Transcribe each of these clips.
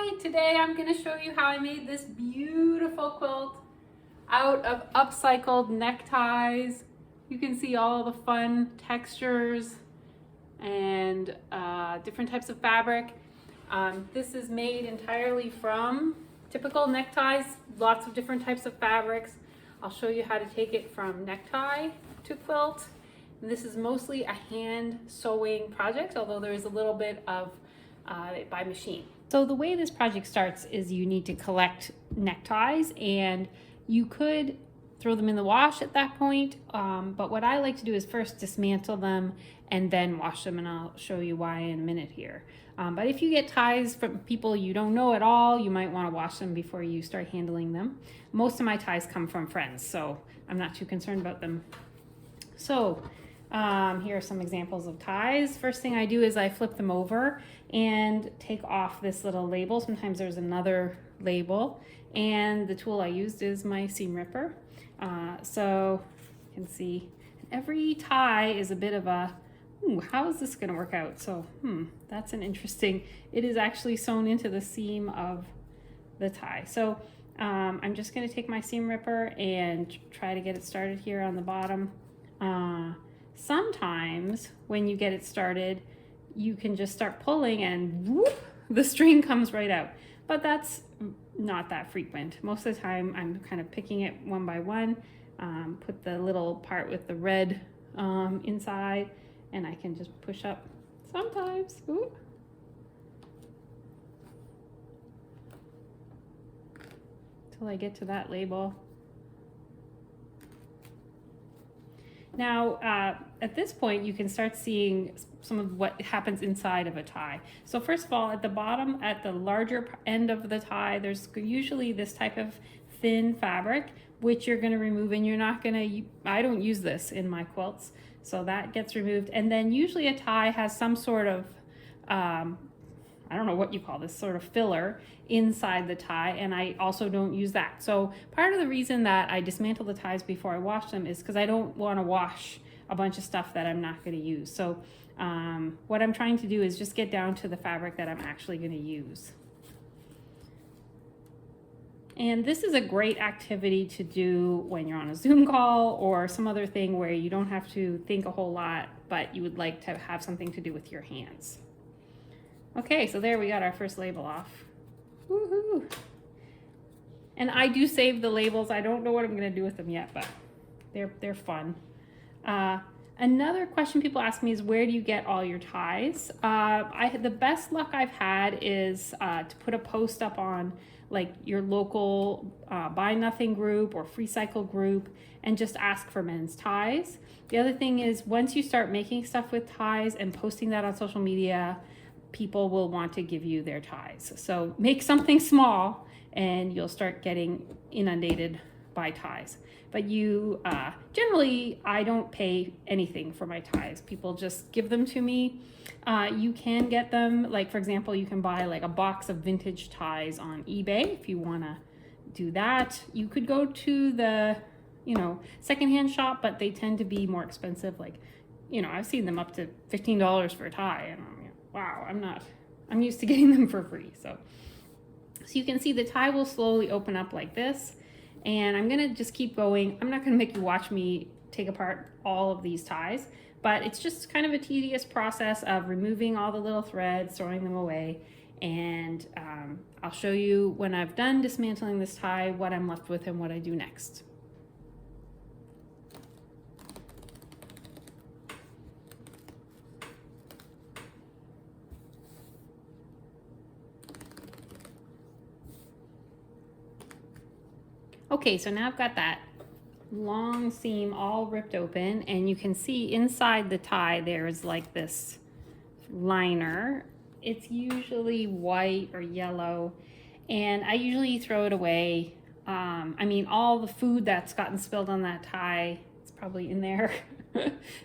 Hi, today I'm going to show you how I made this beautiful quilt out of upcycled neckties. You can see all the fun textures and different types of fabric. This is made entirely from typical neckties, lots of different types of fabrics. I'll show you how to take it from necktie to quilt. And this is mostly a hand sewing project, although there is a little bit of it by machine. So the way this project starts is you need to collect neckties, and you could throw them in the wash at that point, but what I like to do is first dismantle them and then wash them, and I'll show you why in a minute here. But if you get ties from people you don't know at all, you might want to wash them before you start handling them. Most of my ties come from friends, so I'm not too concerned about them. So here are some examples of ties. First thing I do is I flip them over and take off this little label. Sometimes there's another label, and the tool I used is my seam ripper. So you can see every tie is a bit of a, how is this going to work out? So that's an interesting, it is actually sewn into the seam of the tie. So I'm just going to take my seam ripper and try to get it started here on the bottom. Sometimes when you get it started, you can just start pulling and whoop, the string comes right out. But that's not that frequent. Most of the time I'm kind of picking it one by one, put the little part with the red inside, and I can just push up sometimes. Ooh. Till I get to that label. Now, at this point, you can start seeing some of what happens inside of a tie. So first of all, at the bottom, at the larger end of the tie, there's usually this type of thin fabric, which you're gonna remove, and you're not gonna, I don't use this in my quilts, so that gets removed. And then usually a tie has some sort of, I don't know what you call this, sort of filler inside the tie, and I also don't use that. So part of the reason that I dismantle the ties before I wash them is because I don't want to wash a bunch of stuff that I'm not going to use. So what I'm trying to do is just get down to the fabric that I'm actually going to use. And this is a great activity to do when you're on a Zoom call or some other thing where you don't have to think a whole lot, but you would like to have something to do with your hands. Okay, so there we got our first label off. Woohoo! And I do save the labels. I don't know what I'm going to do with them yet, but they're fun. Another question people ask me is, where do you get all your ties? The best luck I've had is to put a post up on like your local Buy Nothing group or Free Cycle group and just ask for men's ties. The other thing is, once you start making stuff with ties and posting that on social media, people will want to give you their ties. So make something small and you'll start getting inundated by ties. But you, generally, I don't pay anything for my ties. People just give them to me. You can get them, like for example, you can buy like a box of vintage ties on eBay if you wanna do that. You could go to the, secondhand shop, but they tend to be more expensive. Like, I've seen them up to $15 for a tie, and wow, I'm used to getting them for free. So you can see the tie will slowly open up like this, and I'm gonna just keep going. I'm not gonna make you watch me take apart all of these ties, but it's just kind of a tedious process of removing all the little threads, throwing them away, and I'll show you when I've done dismantling this tie, what I'm left with and what I do next. Okay, so now I've got that long seam all ripped open, and you can see inside the tie there's like this liner. It's usually white or yellow, and I usually throw it away. All the food that's gotten spilled on that tie, it's probably in there.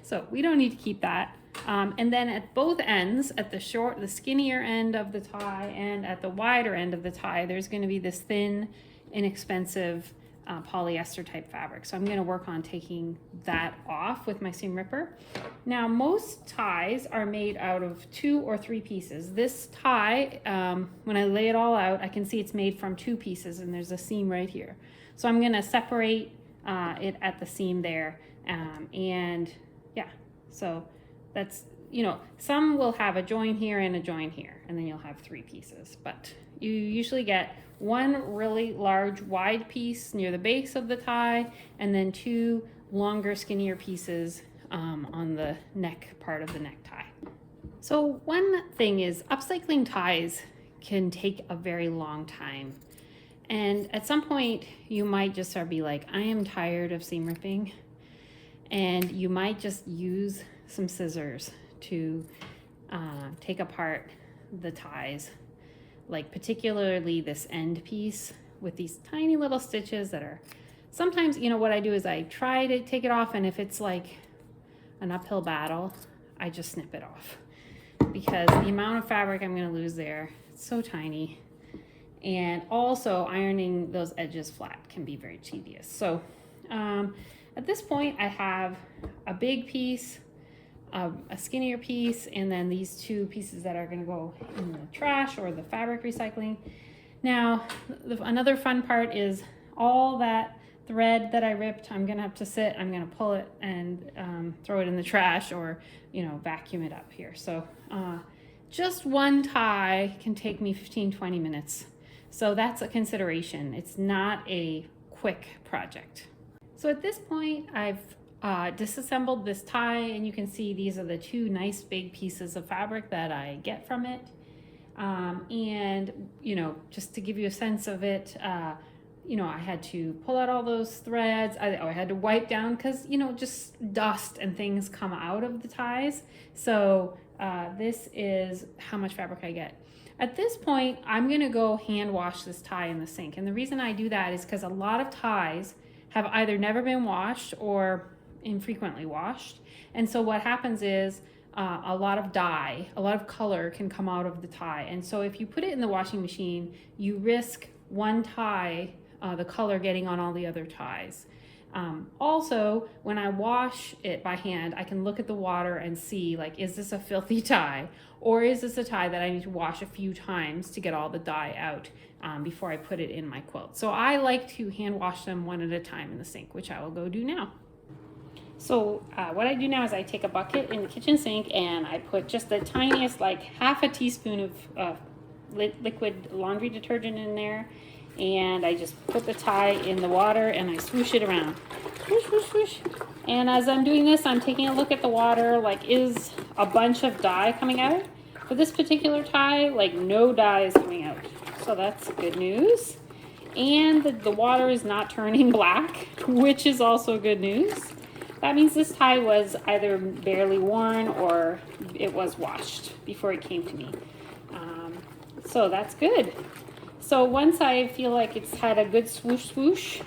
So we don't need to keep that. And then at both ends, at the skinnier end of the tie and at the wider end of the tie, there's going to be this thin, inexpensive polyester type fabric. So I'm going to work on taking that off with my seam ripper. Now most ties are made out of 2 or 3 pieces. This tie, when I lay it all out, I can see it's made from 2 pieces and there's a seam right here. So I'm going to separate it at the seam there, and yeah, so that's, you know, some will have a join here and a join here, and then you'll have 3 pieces, but you usually get 1 really large wide piece near the base of the tie, and then 2 longer skinnier pieces on the neck part of the necktie. So one thing is, upcycling ties can take a very long time. And at some point you might just start be like, I am tired of seam ripping, and you might just use some scissors to take apart the ties, like particularly this end piece with these tiny little stitches that are sometimes, you know, what I do is I try to take it off, and if it's like an uphill battle, I just snip it off, because the amount of fabric I'm going to lose there, it's so tiny. And also ironing those edges flat can be very tedious. So at this point I have a big piece, a skinnier piece, and then these 2 pieces that are going to go in the trash or the fabric recycling. Now another fun part is all that thread that I ripped, I'm going to have to sit, I'm going to pull it and throw it in the trash, or, you know, vacuum it up here. So just one tie can take me 15-20 minutes. So that's a consideration. It's not a quick project. So at this point, I've disassembled this tie, and you can see these are the 2 nice big pieces of fabric that I get from it. And, you know, just to give you a sense of it, you know, I had to pull out all those threads. I had to wipe down, because, you know, just dust and things come out of the ties. So this is how much fabric I get. At this point, I'm going to go hand wash this tie in the sink. And the reason I do that is because a lot of ties have either never been washed or infrequently washed. And so what happens is a lot of dye, a lot of color can come out of the tie. And so if you put it in the washing machine, you risk one tie, the color getting on all the other ties. Also, when I wash it by hand, I can look at the water and see, like, is this a filthy tie, or is this a tie that I need to wash a few times to get all the dye out before I put it in my quilt. So I like to hand wash them one at a time in the sink, which I will go do now. So what I do now is I take a bucket in the kitchen sink and I put just the tiniest, like half a teaspoon of liquid laundry detergent in there. And I just put the tie in the water and I swoosh it around. Swoosh, swoosh, swoosh. And as I'm doing this, I'm taking a look at the water, like, is a bunch of dye coming out? For this particular tie, like, no dye is coming out. So that's good news. And the water is not turning black, which is also good news. That means this tie was either barely worn or it was washed before it came to me. So that's good. So once I feel like it's had a good swoosh swoosh,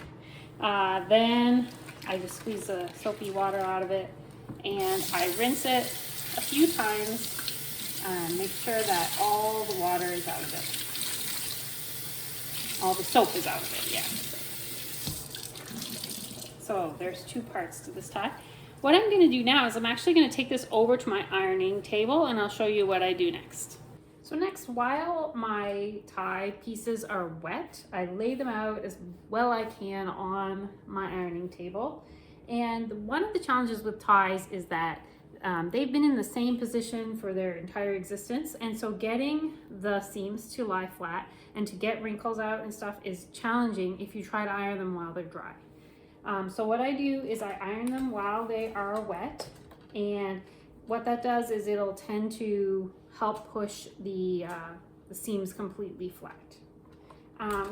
then I just squeeze the soapy water out of it and I rinse it a few times and make sure that all the water is out of it. All the soap is out of it, yeah. So there's 2 parts to this tie. What I'm going to do now is I'm actually going to take this over to my ironing table and I'll show you what I do next. So next, while my tie pieces are wet, I lay them out as well I can on my ironing table. And one of the challenges with ties is that they've been in the same position for their entire existence. And so getting the seams to lie flat and to get wrinkles out and stuff is challenging if you try to iron them while they're dry. So what I do is I iron them while they are wet. And what that does is it'll tend to help push the seams completely flat.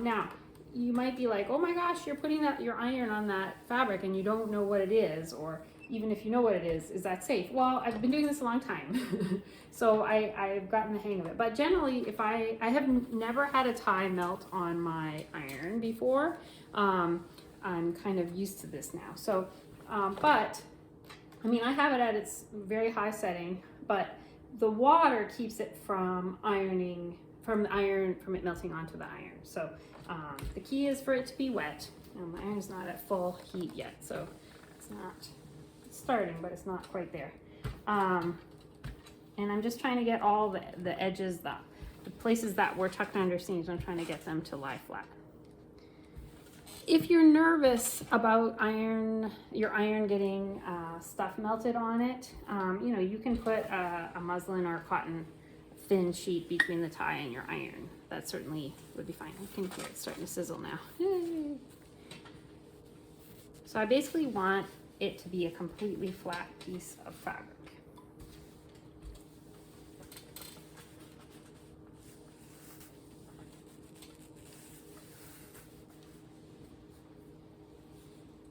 Now, you might be like, oh my gosh, you're putting your iron on that fabric and you don't know what it is, or even if you know what it is that safe? Well, I've been doing this a long time, so I've gotten the hang of it. But generally, if I have never had a tie melt on my iron before, I'm kind of used to this now. So, but, I mean, I have it at its very high setting, but the water keeps it from ironing from the iron, from it melting onto the iron. So the key is for it to be wet. My iron's not at full heat yet, so it's starting, but it's not quite there. And I'm just trying to get all the edges, the places that were tucked under seams, I'm trying to get them to lie flat. If you're nervous about your iron getting stuff melted on it, you know, you can put a muslin or a cotton thin sheet between the tie and your iron. That certainly would be fine. You can hear it starting to sizzle now. Yay. So I basically want it to be a completely flat piece of fabric.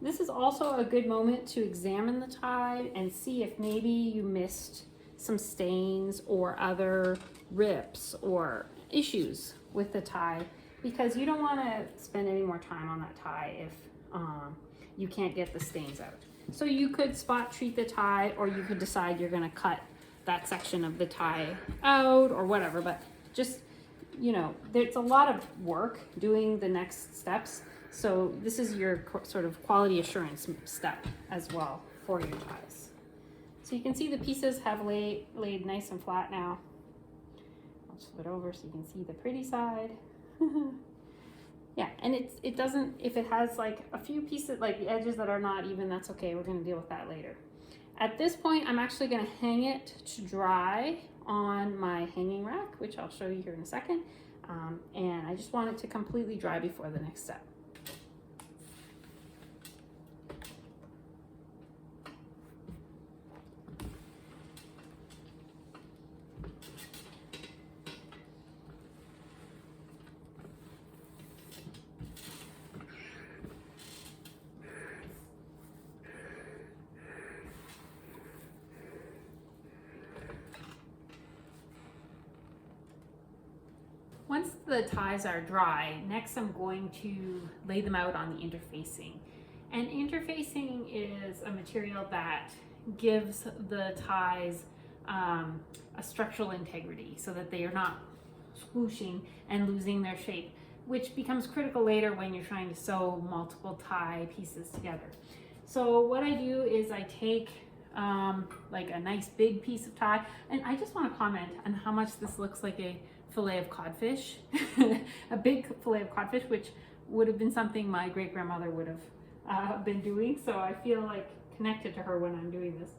This is also a good moment to examine the tie and see if maybe you missed some stains or other rips or issues with the tie, because you don't want to spend any more time on that tie if you can't get the stains out. So you could spot treat the tie, or you could decide you're going to cut that section of the tie out or whatever, but just, you know, there's a lot of work doing the next steps. So this is your sort of quality assurance step as well for your ties. So you can see the pieces have laid nice and flat now. I'll just flip it over so you can see the pretty side. Yeah, and it doesn't, if it has like a few pieces, like the edges that are not even, that's okay. We're going to deal with that later. At this point, I'm actually going to hang it to dry on my hanging rack, which I'll show you here in a second. And I just want it to completely dry before the next step. Once the ties are dry, next I'm going to lay them out on the interfacing. And interfacing is a material that gives the ties a structural integrity so that they are not swooshing and losing their shape, which becomes critical later when you're trying to sew multiple tie pieces together. So what I do is I take like a nice big piece of tie, and I just want to comment on how much this looks like a fillet of codfish, a big fillet of codfish, which would have been something my great-grandmother would have been doing. So I feel like connected to her when I'm doing this.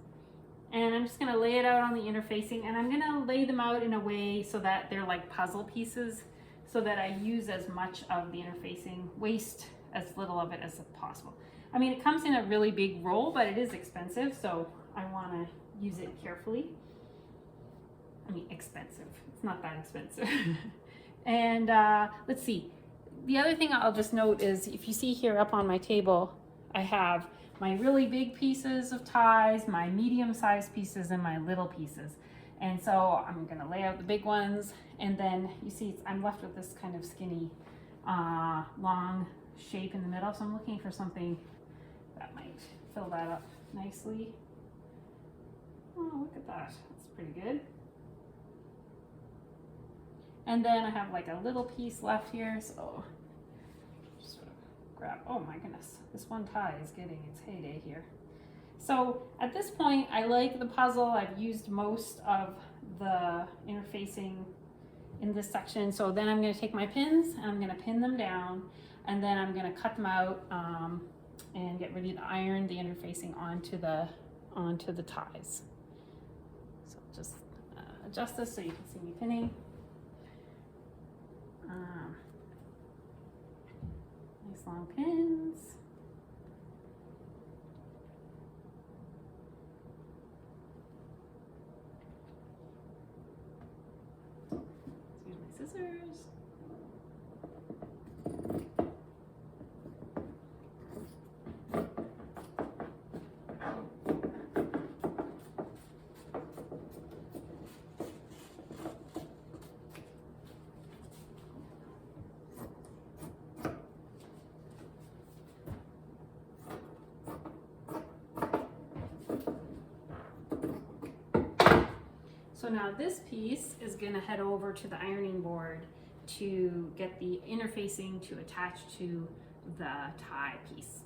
And I'm just gonna lay it out on the interfacing, and I'm gonna lay them out in a way so that they're like puzzle pieces, so that I use as much of the interfacing, waste as little of it as possible. I mean, it comes in a really big roll, but it is expensive, so I wanna use it carefully. I mean, expensive. It's not that expensive. And let's see. The other thing I'll just note is, if you see here up on my table, I have my really big pieces of ties, my medium-sized pieces, and my little pieces. And so I'm gonna lay out the big ones, and then you see I'm left with this kind of skinny, long shape in the middle. So I'm looking for something that might fill that up nicely. Oh, look at that. That's pretty good. And then I have like a little piece left here, so just sort of grab, oh my goodness, this one tie is getting its heyday here. So at this point, I like the puzzle. I've used most of the interfacing in this section. So then I'm gonna take my pins and I'm gonna pin them down, and then I'm gonna cut them out and get ready to iron the interfacing onto the ties. So just adjust this so you can see me pinning. Nice long pins. Let's use my scissors. So now this piece is going to head over to the ironing board to get the interfacing to attach to the tie piece.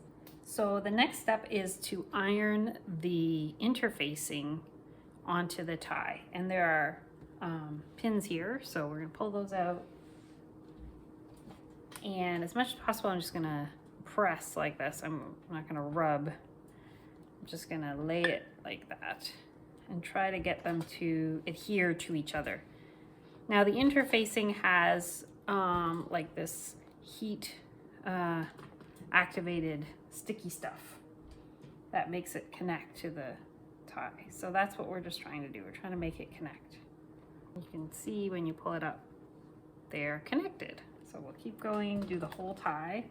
So the next step is to iron the interfacing onto the tie. And there are pins here, so we're going to pull those out. And as much as possible, I'm just going to press like this. I'm not going to rub. I'm just going to lay it like that and try to get them to adhere to each other. Now the interfacing has like this heat activated sticky stuff that makes it connect to the tie. So that's what we're just trying to do. We're trying to make it connect. You can see when you pull it up, they're connected. So we'll keep going, do the whole tie.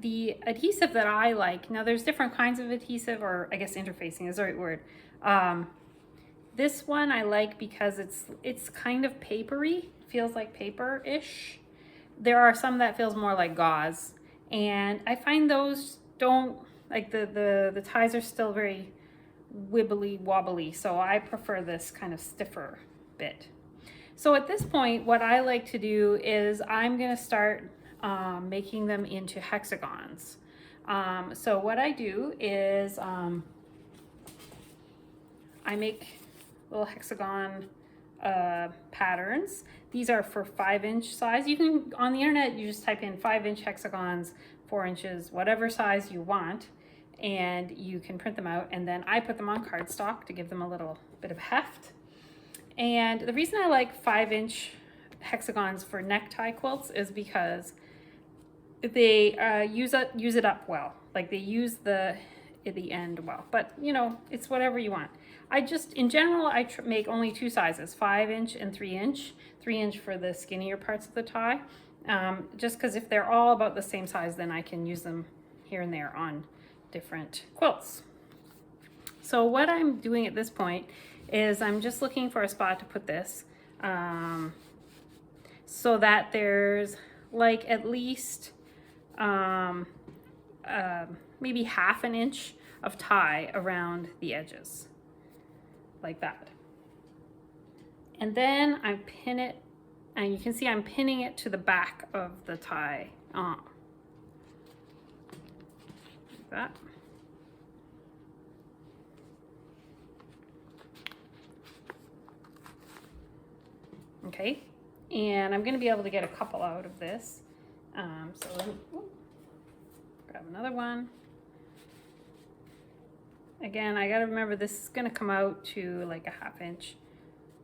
The adhesive that I like, now there's different kinds of adhesive, or I guess interfacing is the right word. This one I like because it's kind of papery, feels like paper-ish. There are some that feels more like gauze, and I find those don't, like the ties are still very wibbly wobbly, so I prefer this kind of stiffer bit. So at this point, what I like to do is I'm gonna start making them into hexagons. So what I do is I make little hexagon patterns. These are for 5-inch size. You can, on the internet, you just type in 5-inch hexagons, 4 inches, whatever size you want, and you can print them out. And then I put them on cardstock to give them a little bit of heft. And the reason I like 5-inch hexagons for necktie quilts is because they use it up well. Like they use the end well, but you know, it's whatever you want. I just, in general, I make only 2 sizes, 5-inch and 3-inch. 3-inch for the skinnier parts of the tie. Just because if they're all about the same size, then I can use them here and there on different quilts. So what I'm doing at this point is I'm just looking for a spot to put this so that there's like at least maybe 1/2 inch of tie around the edges, like that. And then I pin it, and you can see I'm pinning it to the back of the tie, like that. Okay, and I'm going to be able to get a couple out of this. So let me grab another one. Again, I got to remember this is going to come out to like a 1/2 inch.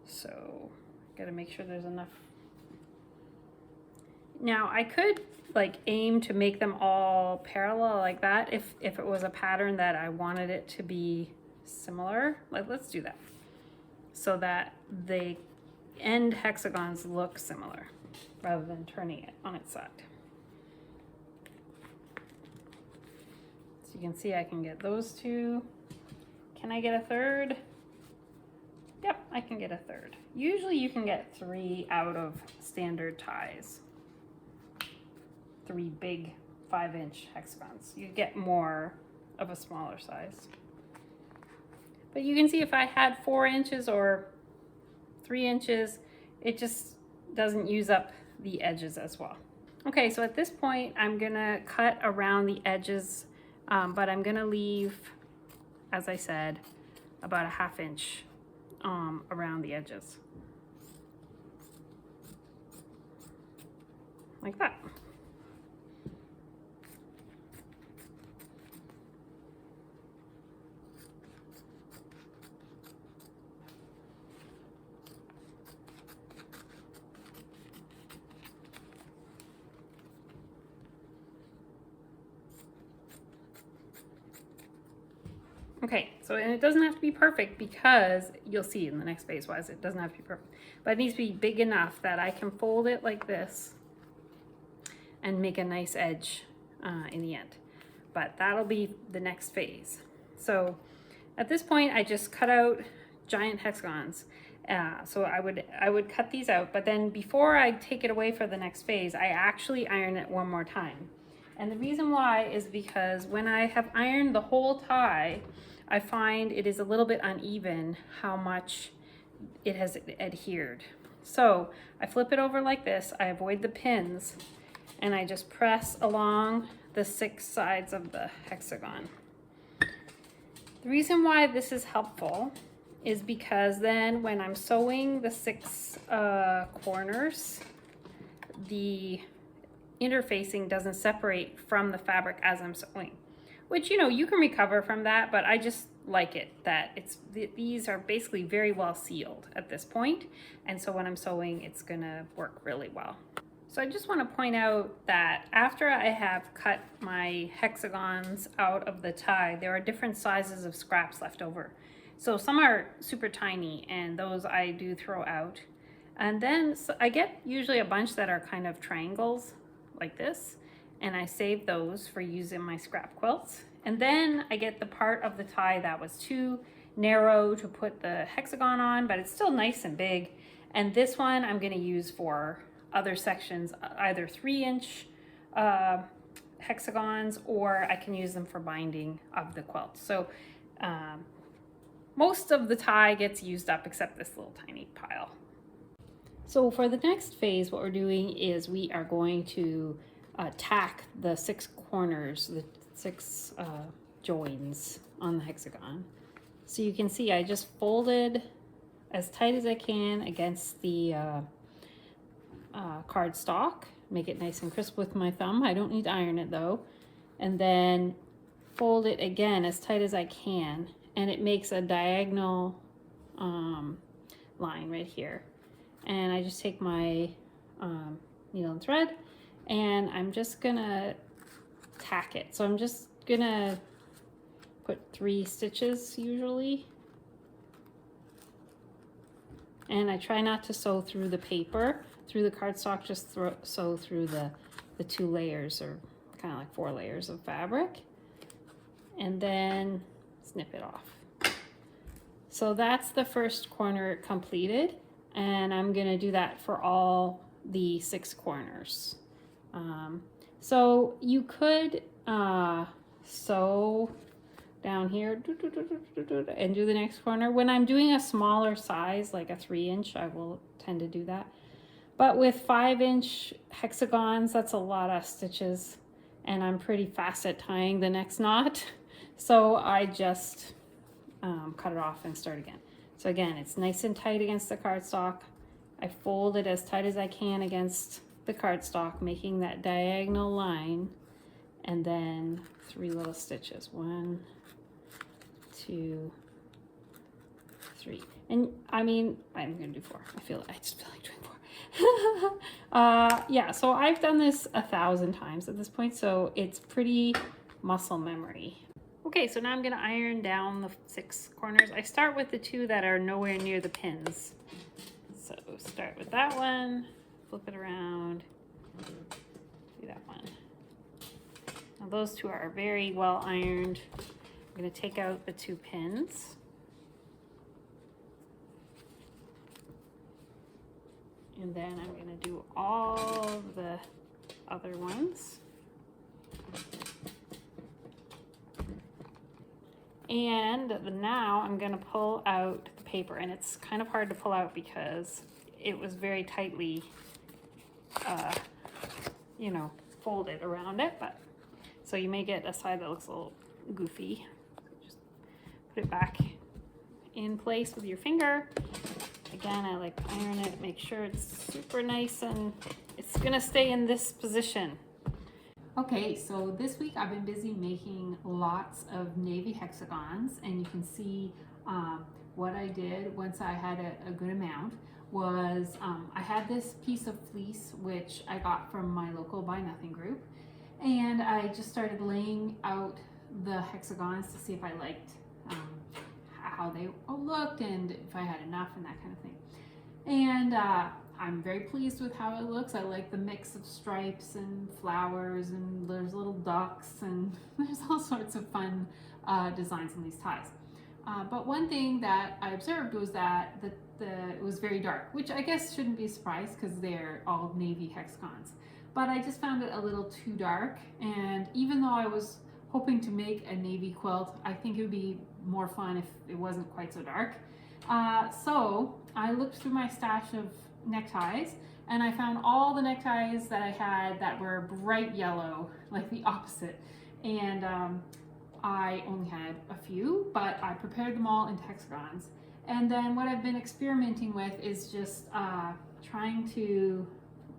So got to make sure there's enough. Now I could like aim to make them all parallel like that if it was a pattern that I wanted it to be similar. Like, let's do that so that the end hexagons look similar rather than turning it on its side. So you can see I can get those 2. Can I get a 3rd? Yep, I can get a 3rd. Usually you can get 3 out of standard ties. 3 big 5-inch hexagons. You get more of a smaller size. But you can see if I had 4 inches or 3 inches, it just doesn't use up the edges as well. Okay, so at this point, I'm gonna cut around the edges, but I'm gonna leave, as I said, about a 1/2 inch around the edges. Like that. Okay, so and it doesn't have to be perfect because you'll see in the next phase wise it doesn't have to be perfect. But it needs to be big enough that I can fold it like this and make a nice edge in the end. But that'll be the next phase. So at this point I just cut out giant hexagons. So I would cut these out, but then before I take it away for the next phase, I actually iron it one more time. And the reason why is because when I have ironed the whole tie, I find it is a little bit uneven how much it has adhered. So I flip it over like this, I avoid the pins, and I just press along the 6 sides of the hexagon. The reason why this is helpful is because then when I'm sewing the 6 corners, the interfacing doesn't separate from the fabric as I'm sewing, which, you know, you can recover from that, but I just like it that these are basically very well sealed at this point, and so when I'm sewing, it's gonna work really well. So I just want to point out that after I have cut my hexagons out of the tie, there are different sizes of scraps left over. So some are super tiny, and those I do throw out. And then I get usually a bunch that are kind of triangles like this, and I save those for using my scrap quilts. And then I get the part of the tie that was too narrow to put the hexagon on, but it's still nice and big. And this one I'm going to use for other sections, either 3-inch hexagons, or I can use them for binding of the quilt. So most of the tie gets used up except this little tiny pile. So for the next phase, what we're doing is we are going to tack the 6 corners, the 6 joins on the hexagon. So you can see I just folded as tight as I can against the cardstock, make it nice and crisp with my thumb. I don't need to iron it though. And then fold it again as tight as I can, and it makes a diagonal line right here. And I just take my needle and thread, and I'm just gonna tack it. So I'm just gonna put 3 stitches usually. And I try not to sew through the paper, through the cardstock, just sew through the 2 layers, or kind of like 4 layers of fabric, and then snip it off. So that's the first corner completed, and I'm gonna do that for all the 6 corners. So you could sew down here and do the next corner. When I'm doing a smaller size, like a 3-inch, I will tend to do that. But with 5-inch hexagons, that's a lot of stitches, and I'm pretty fast at tying the next knot. So I just cut it off and start again. So again, it's nice and tight against the cardstock. I fold it as tight as I can against the cardstock, making that diagonal line, and then 3 little stitches. 1, 2, 3. And I mean, I'm gonna do 4. I just feel like doing 4. Yeah, so I've done this 1,000 times at this point, so it's pretty muscle memory. Okay, so now I'm gonna iron down the 6 corners. I start with the 2 that are nowhere near the pins. So start with that one, flip it around, do that one. Now those 2 are very well ironed. I'm gonna take out the 2 pins. And then I'm gonna do all the other ones. And now I'm gonna pull out the paper, and it's kind of hard to pull out because it was very tightly, you know, folded around it, but so you may get a side that looks a little goofy. Just put it back in place with your finger. Again, I like to iron it, make sure it's super nice, and it's gonna stay in this position. Okay, so this week I've been busy making lots of navy hexagons, and you can see what I did once I had a good amount was I had this piece of fleece which I got from my local Buy Nothing group, and I just started laying out the hexagons to see if I liked how they looked and if I had enough and that kind of thing. And I'm very pleased with how it looks. I like the mix of stripes and flowers, and there's little ducks, and there's all sorts of fun designs in these ties. But one thing that I observed was that it was very dark, which I guess shouldn't be a surprise because they're all navy hexagons. But I just found it a little too dark, and even though I was hoping to make a navy quilt, I think it would be more fun if it wasn't quite so dark. So I looked through my stash of neckties and I found all the neckties that I had that were bright yellow, like the opposite. And I only had a few, but I prepared them all into hexagons. And then what I've been experimenting with is just trying to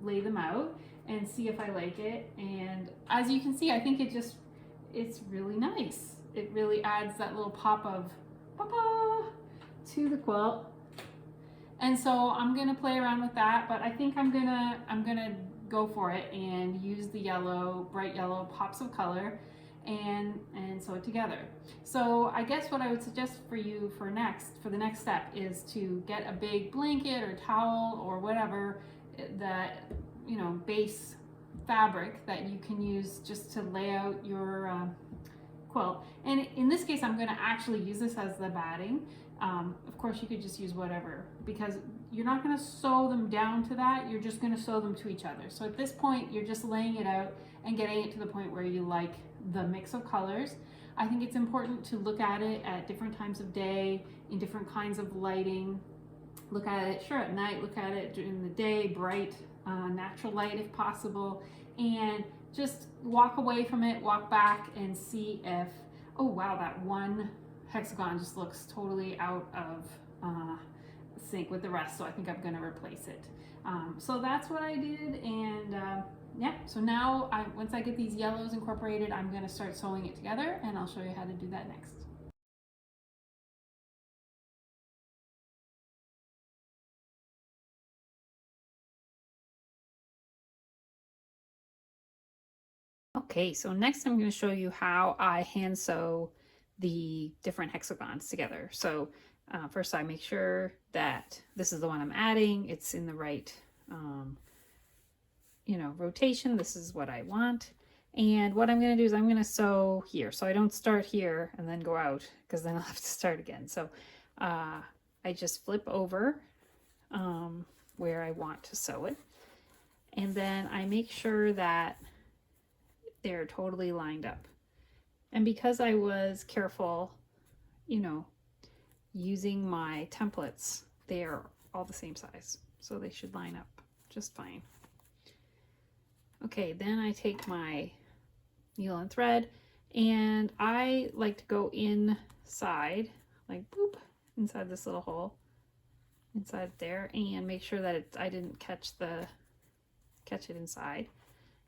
lay them out and see if I like it. And as you can see, I think it's really nice. It really adds that little pop of papa to the quilt. And so I'm gonna play around with that, but I think I'm gonna go for it and use the yellow, bright yellow pops of color and sew it together. So I guess what I would suggest for you for the next step is to get a big blanket or towel or whatever that, you know, base fabric that you can use just to lay out your quilt. And in this case, I'm going to actually use this as the batting. Of course, you could just use whatever, because you're not going to sew them down to that. You're just going to sew them to each other. So at this point, you're just laying it out and getting it to the point where you like the mix of colors. I think it's important to look at it at different times of day, in different kinds of lighting. Look at it, sure, at night, look at it during the day, bright, natural light if possible, and just walk away from it, walk back and see if, oh wow, that one hexagon just looks totally out of sync with the rest, so I think I'm going to replace it. So that's what I did, and yeah, so now once I get these yellows incorporated, I'm going to start sewing it together, and I'll show you how to do that next. Okay, so next I'm going to show you how I hand sew the different hexagons together. So first I make sure that this is the one I'm adding. It's in the right, you know, rotation. This is what I want. And what I'm going to do is I'm going to sew here. So I don't start here and then go out, because then I'll have to start again. So I just flip over where I want to sew it. And then I make sure that they're totally lined up. And because I was careful, you know, using my templates, they're all the same size, so they should line up just fine. Okay, then I take my needle and thread, and I like to go inside, like boop, inside this little hole, inside there, and make sure that I didn't catch it inside,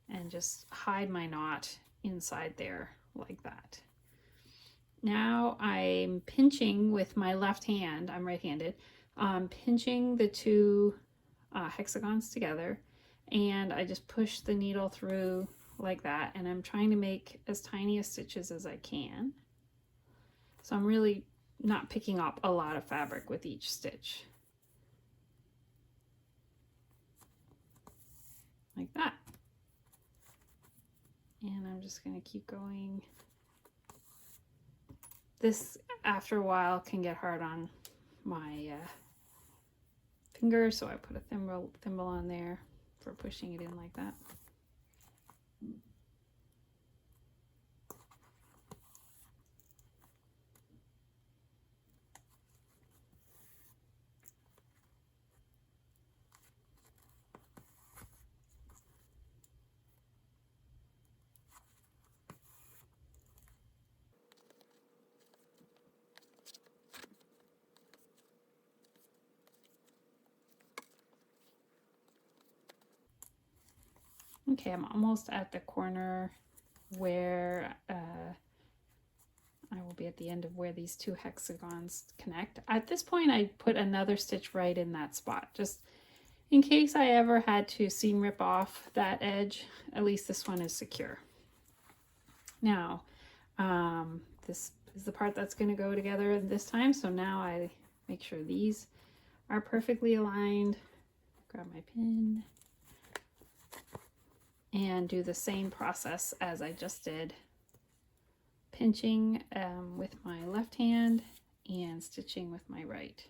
and just hide my knot inside there like that. Now I'm pinching with my left hand, I'm right-handed, pinching the two hexagons together, and I just push the needle through like that, and I'm trying to make as tiny as stitches as I can. So I'm really not picking up a lot of fabric with each stitch. Like that. And I'm just going to keep going. This, after a while, can get hard on my finger, so I put a thimble on there for pushing it in like that. Okay, I'm almost at the corner where I will be at the end of where these two hexagons connect. At this point, I put another stitch right in that spot, just in case I ever had to seam rip off that edge. At least this one is secure. Now, this is the part that's going to go together this time, so now I make sure these are perfectly aligned. Grab my pin and do the same process as I just did, pinching with my left hand and stitching with my right.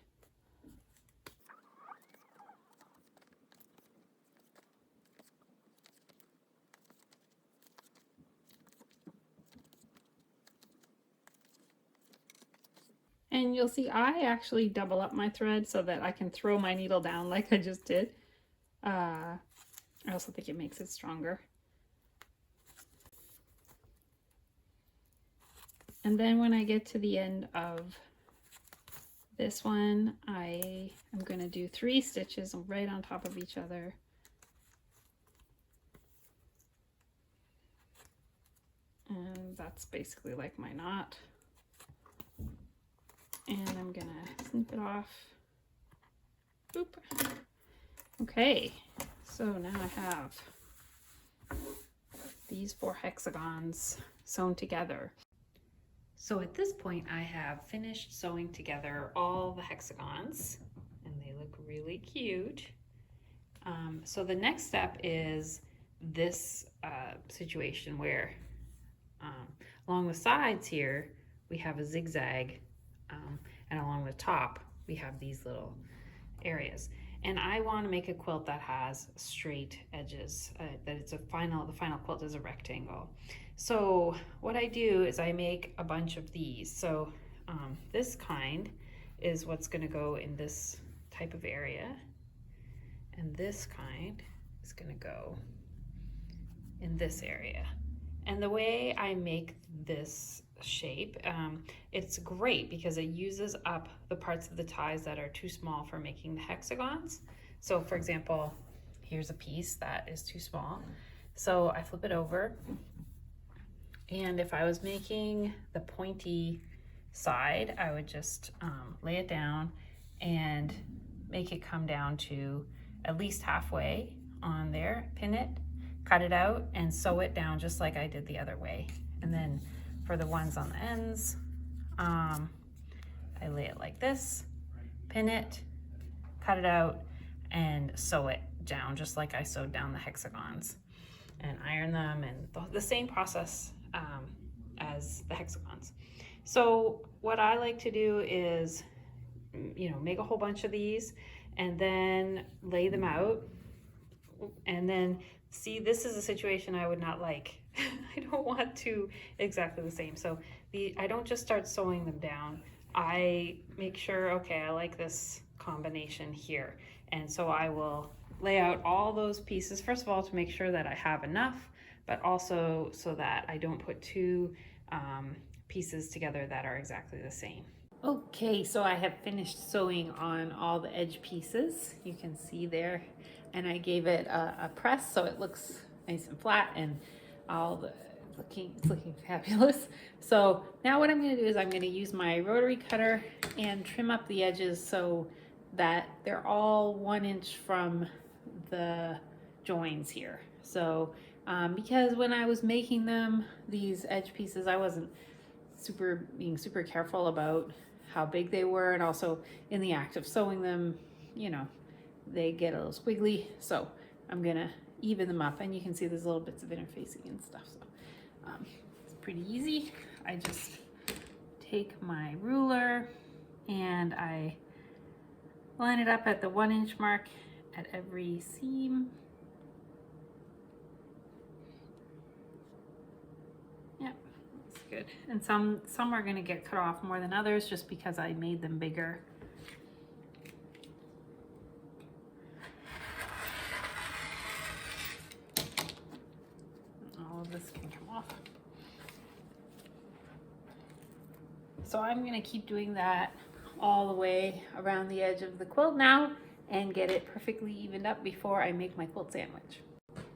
And you'll see I actually double up my thread so that I can throw my needle down like I just did. I also think it makes it stronger. And then when I get to the end of this one, I am going to do 3 stitches right on top of each other. And that's basically like my knot. And I'm going to snip it off. Boop. Okay, so now I have these 4 hexagons sewn together. So at this point I have finished sewing together all the hexagons and they look really cute. So the next step is this situation where along the sides here we have a zigzag and along the top we have these little areas. And I want to make a quilt that has straight edges, that it's the final quilt is a rectangle. So what I do is I make a bunch of these. So this kind is what's going to go in this type of area, and this kind is going to go in this area. And the way I make this shape, it's great because it uses up the parts of the ties that are too small for making the hexagons. So for example, here's a piece that is too small. So I flip it over, and if I was making the pointy side, I would just lay it down and make it come down to at least halfway on there, pin it, cut it out, and sew it down just like I did the other way. And then for the ones on the ends, I lay it like this, pin it, cut it out, and sew it down just like I sewed down the hexagons, and iron them, and the same process as the hexagons. So what I like to do is, make a whole bunch of these and then lay them out, and then see, this is a situation I would not like. I don't want to exactly the same. So I don't just start sewing them down. I make sure, okay, I like this combination here. And so I will lay out all those pieces, first of all, to make sure that I have enough, but also so that I don't put 2 pieces together that are exactly the same. Okay, so I have finished sewing on all the edge pieces. You can see there, and I gave it a press so it looks nice and flat, and it's looking fabulous. So now what I'm going to do is I'm going to use my rotary cutter and trim up the edges so that they're all 1 inch from the joins here. So because when I was making them, these edge pieces, I wasn't being super careful about how big they were, and also in the act of sewing them, they get a little squiggly. So I'm gonna even them up, and you can see there's little bits of interfacing and stuff. So it's pretty easy. I just take my ruler and I line it up at the 1 inch mark at every seam. Yep, that's good. And some are going to get cut off more than others just because I made them bigger. All of this can come off. So I'm going to keep doing that all the way around the edge of the quilt now and get it perfectly evened up before I make my quilt sandwich.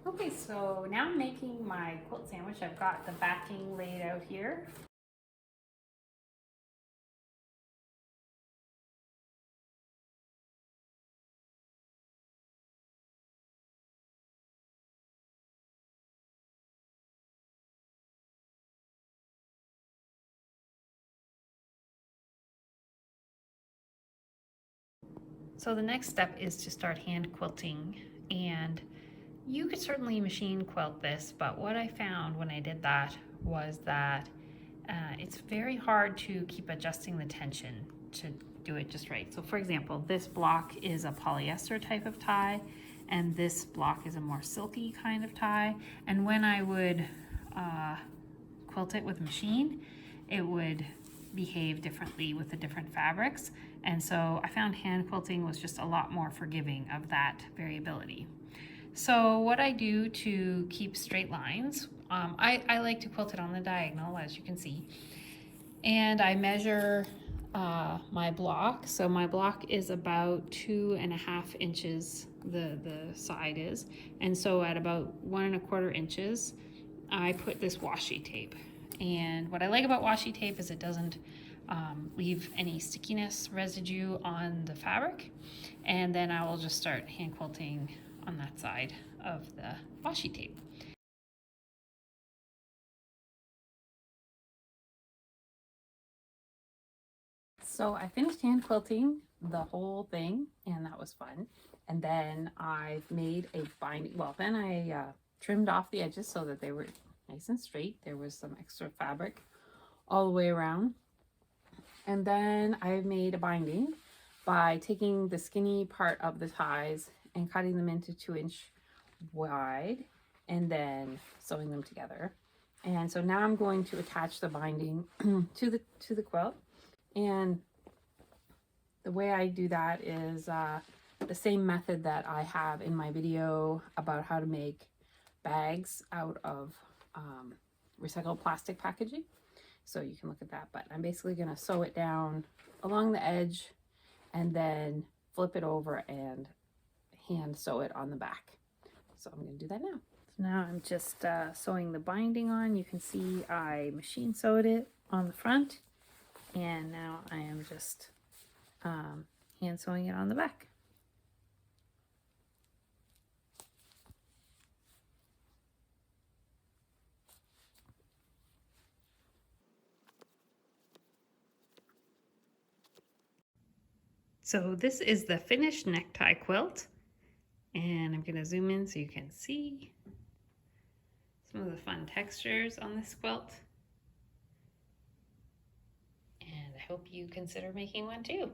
Okay, so now I'm making my quilt sandwich. I've got the backing laid out here. So the next step is to start hand quilting, and you could certainly machine quilt this, but what I found when I did that was that it's very hard to keep adjusting the tension to do it just right. So for example, this block is a polyester type of tie, and this block is a more silky kind of tie, and when I would quilt it with machine, it would behave differently with the different fabrics. And so I found hand quilting was just a lot more forgiving of that variability. So what I do to keep straight lines, I like to quilt it on the diagonal, as you can see. And I measure my block. So my block is about 2.5 inches, the side is. And so at about 1.25 inches, I put this washi tape. And what I like about washi tape is it doesn't leave any stickiness residue on the fabric. And then I will just start hand quilting on that side of the washi tape. So I finished hand quilting the whole thing, and that was fun. And then I made a binding. Well, then I trimmed off the edges so that they were nice and straight. There was some extra fabric all the way around. And then I made a binding by taking the skinny part of the ties and cutting them into 2-inch wide and then sewing them together. And so now I'm going to attach the binding to the quilt. And the way I do that is the same method that I have in my video about how to make bags out of recycled plastic packaging. So you can look at that, but I'm basically going to sew it down along the edge and then flip it over and hand sew it on the back. So I'm going to do that now. So now I'm just sewing the binding on. You can see I machine sewed it on the front, and now I am just hand sewing it on the back. So this is the finished necktie quilt, and I'm going to zoom in so you can see some of the fun textures on this quilt. And I hope you consider making one too.